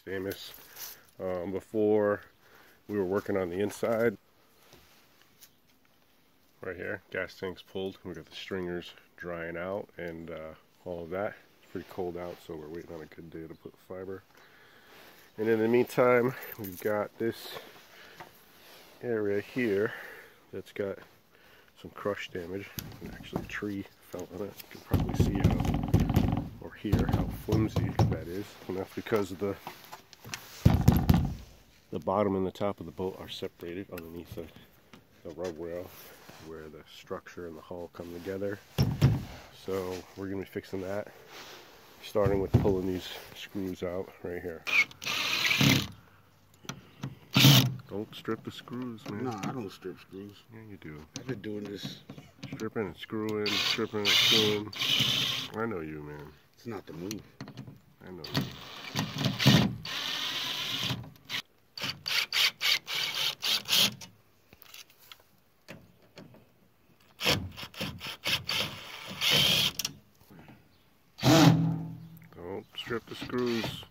stamus. Before we were working on the inside. Right here, gas tank's pulled. We got the stringers drying out and all of that. It's pretty cold out, so we're waiting on a good day to put fiber. And in the meantime, we've got this area here that's got some crush damage. Actually, a tree fell on it. You can probably see how, or hear how flimsy that is. And that's because of the bottom and the top of the boat are separated underneath the rub rail, where the structure and the hull come together. So we're going to be fixing that, starting with pulling these screws out right here. Don't strip the screws, man. No, I don't strip screws. Yeah, you do. I've been doing this. Stripping and screwing, stripping and screwing. I know you, man. It's not the move. I know you. Don't strip the screws.